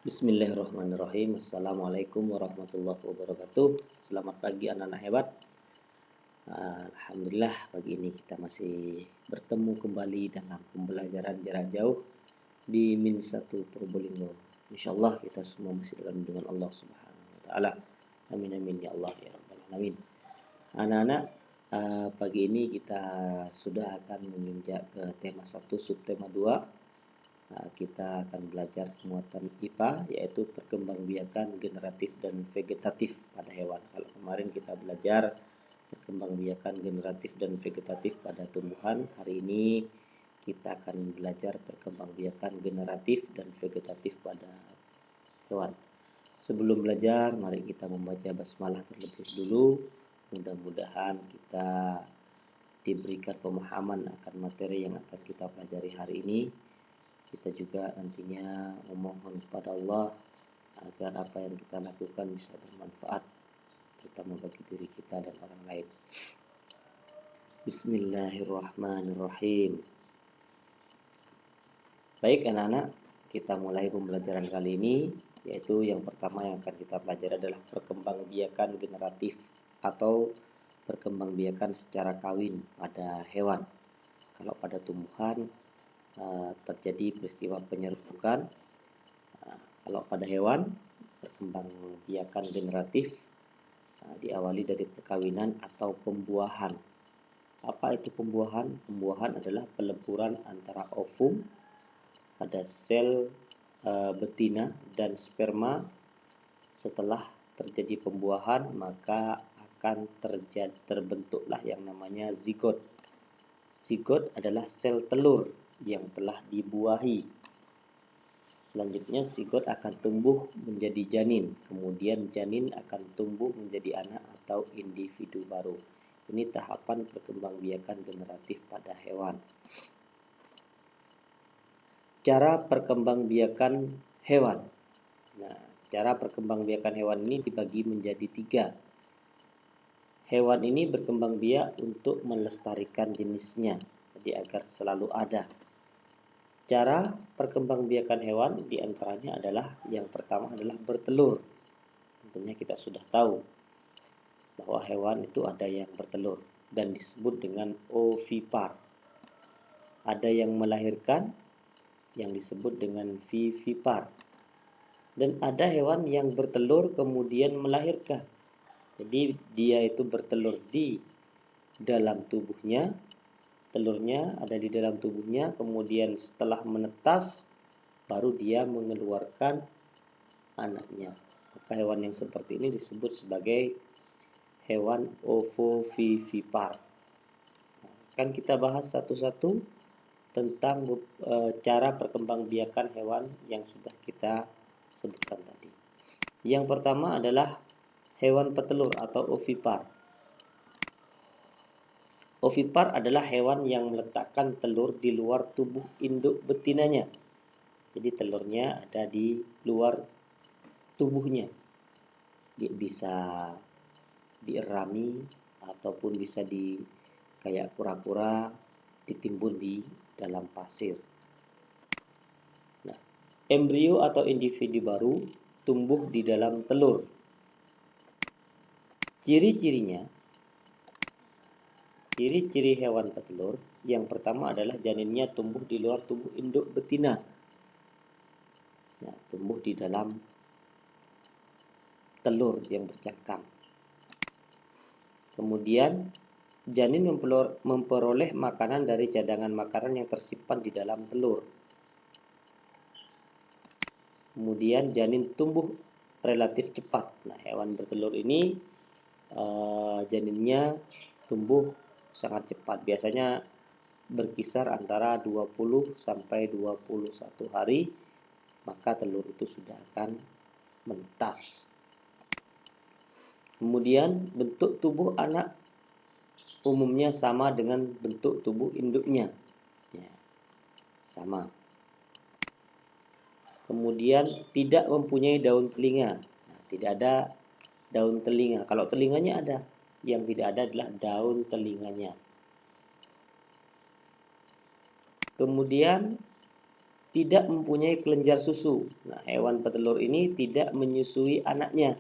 Bismillahirrahmanirrahim. Assalamualaikum warahmatullahi wabarakatuh. Selamat pagi anak-anak hebat. Alhamdulillah pagi ini kita masih bertemu kembali dalam pembelajaran jarak jauh di Min 1 Probolinggo. Insyaallah kita semua masih dalam lindungan Allah Subhanahu wa taala. Amin amin ya Allah ya rabbal alamin. Anak-anak, pagi ini kita sudah akan menginjak ke tema 1 subtema 2. Kita akan belajar muatan IPA, yaitu perkembangbiakan generatif dan vegetatif pada hewan. Kalau kemarin kita belajar perkembangbiakan generatif dan vegetatif pada tumbuhan, hari ini kita akan belajar perkembangbiakan generatif dan vegetatif pada hewan. Sebelum belajar, mari kita membaca basmalah terlebih dulu. Mudah-mudahan kita diberikan pemahaman akan materi yang akan kita pelajari hari ini. Kita juga nantinya memohon kepada Allah agar apa yang kita lakukan bisa bermanfaat, terutama bagi diri kita dan orang lain. Bismillahirrahmanirrahim. Baik anak-anak, kita mulai pembelajaran kali ini, yaitu yang pertama yang akan kita pelajari adalah perkembangbiakan generatif atau perkembangbiakan secara kawin pada hewan. Kalau pada tumbuhan terjadi peristiwa penyerbukan. Kalau pada hewan, perkembangbiakan generatif diawali dari perkawinan atau pembuahan. Apa itu pembuahan? Pembuahan adalah peleburan antara ovum pada sel betina dan sperma. Setelah terjadi pembuahan, maka akan terbentuklah yang namanya zigot. Zigot adalah sel telur yang telah dibuahi. Selanjutnya zigot akan tumbuh menjadi janin, kemudian janin akan tumbuh menjadi anak atau individu baru. Ini tahapan perkembangbiakan generatif pada hewan. Cara perkembangbiakan hewan. Nah, cara perkembangbiakan hewan ini dibagi menjadi 3. Hewan ini berkembang biak untuk melestarikan jenisnya, jadi agar selalu ada. Cara perkembangbiakan hewan diantaranya adalah yang pertama adalah bertelur. Tentunya kita sudah tahu bahwa hewan itu ada yang bertelur dan disebut dengan ovipar. Ada yang melahirkan yang disebut dengan vivipar. Dan ada hewan yang bertelur kemudian melahirkan. Jadi dia itu bertelur di dalam tubuhnya. Telurnya ada di dalam tubuhnya, kemudian setelah menetas baru dia mengeluarkan anaknya. Maka hewan yang seperti ini disebut sebagai hewan ovovivipar. Kan kita bahas satu-satu tentang cara perkembangbiakan hewan yang sudah kita sebutkan tadi. Yang pertama adalah hewan petelur atau ovipar. Ovipar adalah hewan yang meletakkan telur di luar tubuh induk betinanya. Jadi telurnya ada di luar tubuhnya. Dia bisa dierami ataupun bisa kayak kura-kura ditimbun di dalam pasir. Nah, embrio atau individu baru tumbuh di dalam telur. Ciri-ciri hewan petelur, yang pertama adalah janinnya tumbuh di luar tubuh induk betina. Nah, tumbuh di dalam telur yang bercangkang. Kemudian janin memperoleh makanan dari cadangan makanan yang tersimpan di dalam telur. Kemudian janin tumbuh relatif cepat. Nah, hewan bertelur ini janinnya tumbuh sangat cepat. Biasanya berkisar antara 20 sampai 21 hari, maka telur itu sudah akan menetas. Kemudian bentuk tubuh anak umumnya sama dengan bentuk tubuh induknya. Ya, sama. Kemudian tidak mempunyai daun telinga. Nah, tidak ada daun telinga. Kalau telinganya ada, yang tidak ada adalah daun telinganya. Kemudian tidak mempunyai kelenjar susu. Nah, hewan petelur ini tidak menyusui anaknya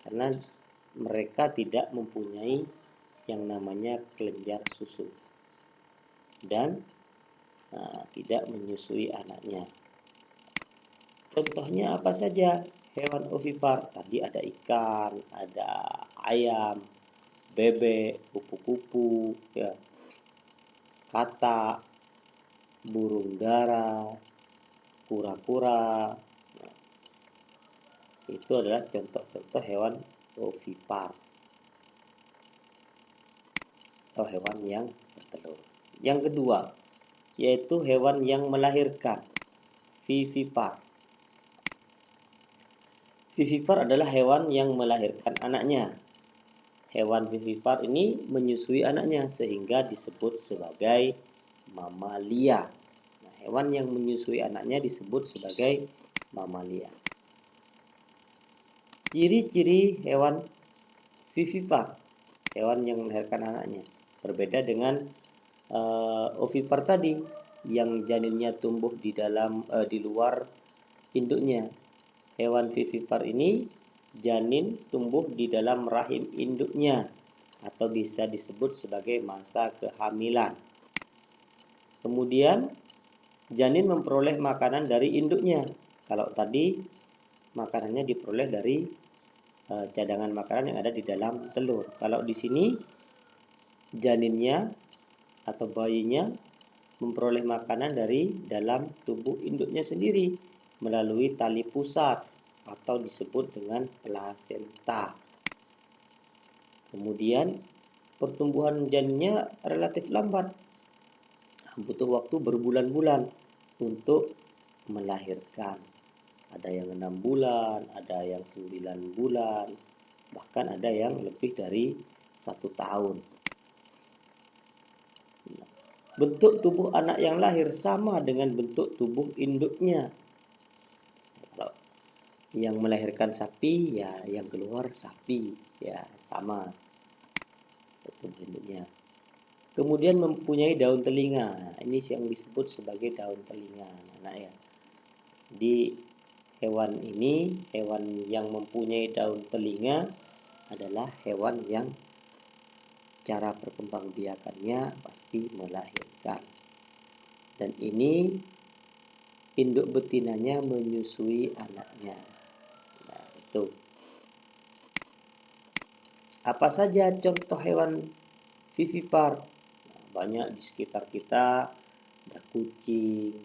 karena mereka tidak mempunyai yang namanya kelenjar susu dan tidak menyusui anaknya. Contohnya apa saja? Hewan ovipar. Tadi ada ikan, ada ayam, bebek, kupu-kupu, ya, katak, burung dara, kura-kura. Nah, itu adalah contoh-contoh hewan ovipar atau hewan yang bertelur. Yang kedua, yaitu hewan yang melahirkan, vivipar. Vivipar adalah hewan yang melahirkan anaknya. Hewan vivipar ini menyusui anaknya sehingga disebut sebagai mamalia. Nah, hewan yang menyusui anaknya disebut sebagai mamalia. Ciri-ciri hewan vivipar, hewan yang melahirkan anaknya, berbeda dengan ovipar tadi yang janinnya tumbuh di luar induknya. Hewan vivipar ini janin tumbuh di dalam rahim induknya atau bisa disebut sebagai masa kehamilan. Kemudian janin memperoleh makanan dari induknya. Kalau tadi makanannya diperoleh dari cadangan makanan yang ada di dalam telur. Kalau di sini janinnya atau bayinya memperoleh makanan dari dalam tubuh induknya sendiri melalui tali pusat atau disebut dengan plasenta. Kemudian pertumbuhan janinnya relatif lambat, butuh waktu berbulan-bulan untuk melahirkan. Ada yang 6 bulan, ada yang 9 bulan, bahkan ada yang lebih dari 1 tahun. Bentuk tubuh anak yang lahir sama dengan bentuk tubuh induknya. Kalau yang melahirkan sapi, ya yang keluar sapi, ya sama tubuh induknya. Kemudian mempunyai daun telinga. Nah, ini yang disebut sebagai daun telinga, anak ya. Di hewan ini, hewan yang mempunyai daun telinga adalah hewan yang cara perkembangbiakannya pasti melahirkan. Dan ini induk betinanya menyusui anaknya. Nah, itu. Apa saja contoh hewan vivipar? Nah, banyak di sekitar kita, ada kucing,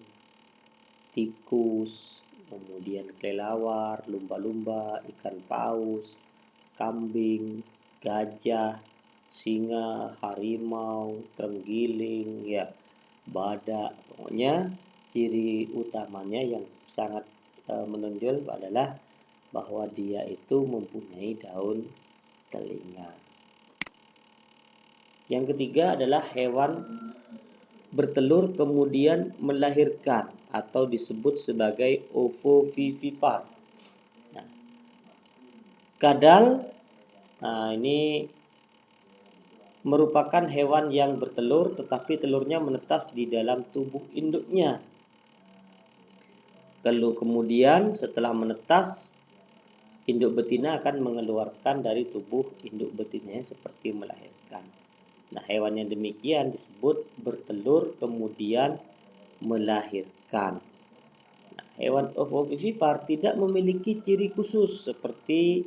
tikus, kemudian kelelawar, lumba-lumba, ikan paus, kambing, gajah, singa, harimau, terenggiling, ya, badak. Pokoknya ciri utamanya yang sangat menonjol adalah bahwa dia itu mempunyai daun telinga. Yang ketiga adalah hewan bertelur kemudian melahirkan atau disebut sebagai ovovivipar. Nah, kadal, ini merupakan hewan yang bertelur tetapi telurnya menetas di dalam tubuh induknya. Lalu kemudian setelah menetas, induk betina akan mengeluarkan dari tubuh induk betinanya seperti melahirkan. Nah, hewan yang demikian disebut bertelur kemudian melahirkan. Nah, hewan ovovivipar tidak memiliki ciri khusus seperti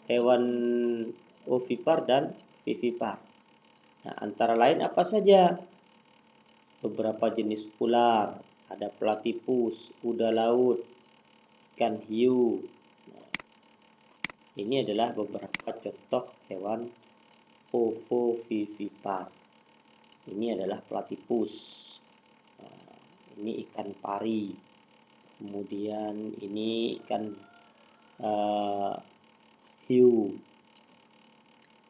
hewan ovipar dan vivipar. Nah, antara lain apa saja? Beberapa jenis ular, ada platypus, kuda laut, ikan hiu. Nah, ini adalah beberapa contoh hewan ovovivipar. Ini adalah platypus. Nah, ini ikan pari. Kemudian ini ikan hiu.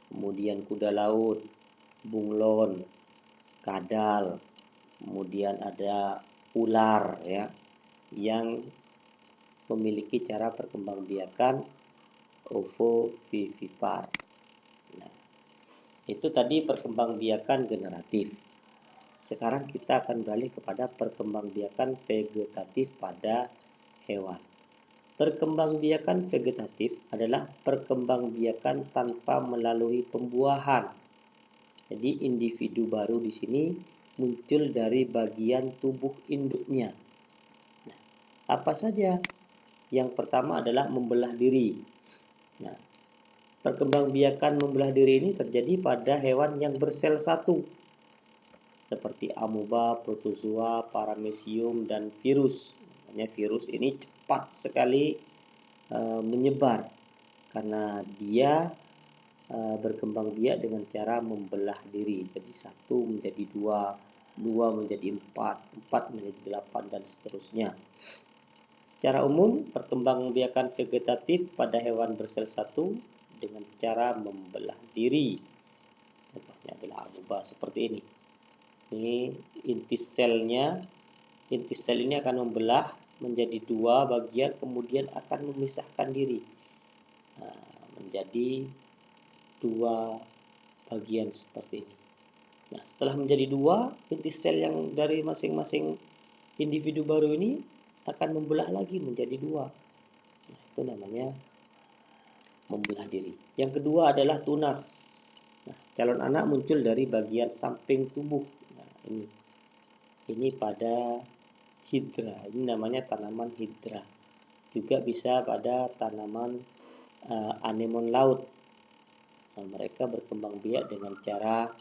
Kemudian kuda laut, bunglon, kadal. Kemudian ada ular, ya, yang memiliki cara perkembangbiakan ovovivipar. Nah, itu tadi perkembangbiakan generatif. Sekarang kita akan beralih kepada perkembangbiakan vegetatif pada hewan. Perkembangbiakan vegetatif adalah perkembangbiakan tanpa melalui pembuahan. Jadi individu baru di sini muncul dari bagian tubuh induknya. Nah, apa saja? Yang pertama adalah membelah diri. Nah, perkembangbiakan membelah diri ini terjadi pada hewan yang bersel satu, seperti amoeba, protozoa, paramecium, dan virus. Virus ini cepat sekali menyebar karena dia berkembang biak dengan cara membelah diri. Jadi satu menjadi dua, dua menjadi empat, empat menjadi delapan, dan seterusnya. Secara umum, perkembangbiakan vegetatif pada hewan bersel satu dengan cara membelah diri. Contohnya adalah amoeba seperti ini. Ini inti selnya. Inti sel ini akan membelah menjadi dua bagian, kemudian akan memisahkan diri menjadi dua bagian seperti ini. Nah, setelah menjadi dua, inti sel yang dari masing-masing individu baru ini akan membelah lagi menjadi dua. Nah, itu namanya membelah diri. Yang kedua adalah tunas. Nah, calon anak muncul dari bagian samping tubuh. Nah, ini pada hidra. Ini namanya tanaman hidra. Juga bisa pada tanaman anemon laut. Nah, mereka berkembang biak dengan cara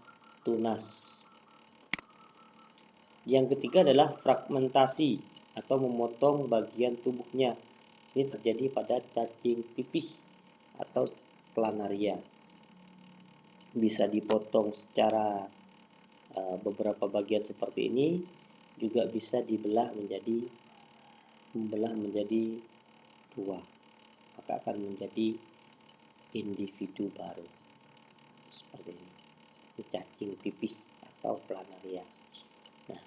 tunas. Yang ketiga adalah fragmentasi atau memotong bagian tubuhnya. Ini terjadi pada cacing pipih atau planaria. Bisa dipotong secara beberapa bagian seperti ini, juga bisa membelah menjadi dua, maka akan menjadi individu baru seperti ini, cacing pipih atau planaria. Nah,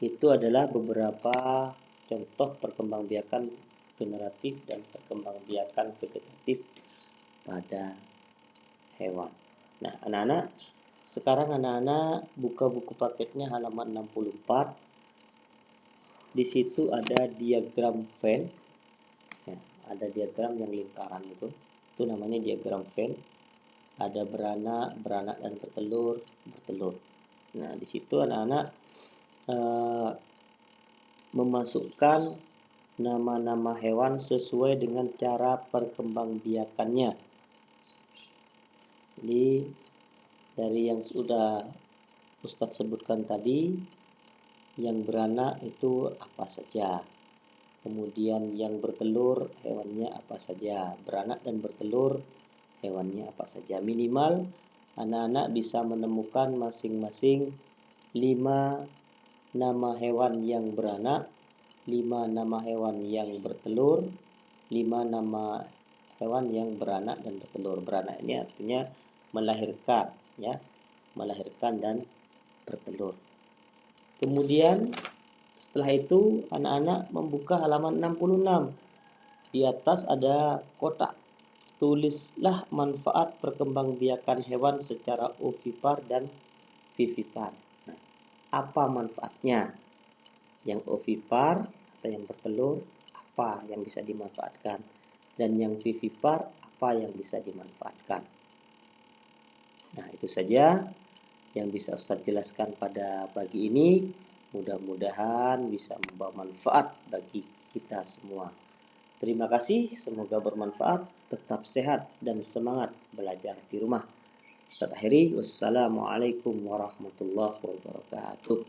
itu adalah beberapa contoh perkembangbiakan generatif dan perkembangbiakan vegetatif pada hewan. Nah, anak-anak, sekarang anak-anak buka buku paketnya halaman 64. Di situ ada diagram Venn. Nah, ada diagram yang lingkaran itu namanya diagram Venn. Ada beranak, beranak dan bertelur, bertelur. Nah, di situ anak-anak memasukkan nama-nama hewan sesuai dengan cara perkembangbiakannya. Jadi dari yang sudah Ustadz sebutkan tadi, yang beranak itu apa saja, kemudian yang bertelur hewannya apa saja, beranak dan bertelur hewannya apa saja. Minimal anak-anak bisa menemukan masing-masing 5 nama hewan yang beranak, 5 nama hewan yang bertelur, 5 nama hewan yang beranak dan bertelur. Beranak ini artinya melahirkan, ya, melahirkan dan bertelur. Kemudian setelah itu anak-anak membuka halaman 66. Di atas ada kotak. Tulislah manfaat perkembangbiakan hewan secara ovipar dan vivipar. Nah, apa manfaatnya? Yang ovipar atau yang bertelur, apa yang bisa dimanfaatkan? Dan yang vivipar, apa yang bisa dimanfaatkan? Nah, itu saja yang bisa Ustadz jelaskan pada pagi ini. Mudah-mudahan bisa membawa manfaat bagi kita semua. Terima kasih, semoga bermanfaat. Tetap sehat dan semangat belajar di rumah. Ustadz akhiri, wassalamualaikum warahmatullahi wabarakatuh.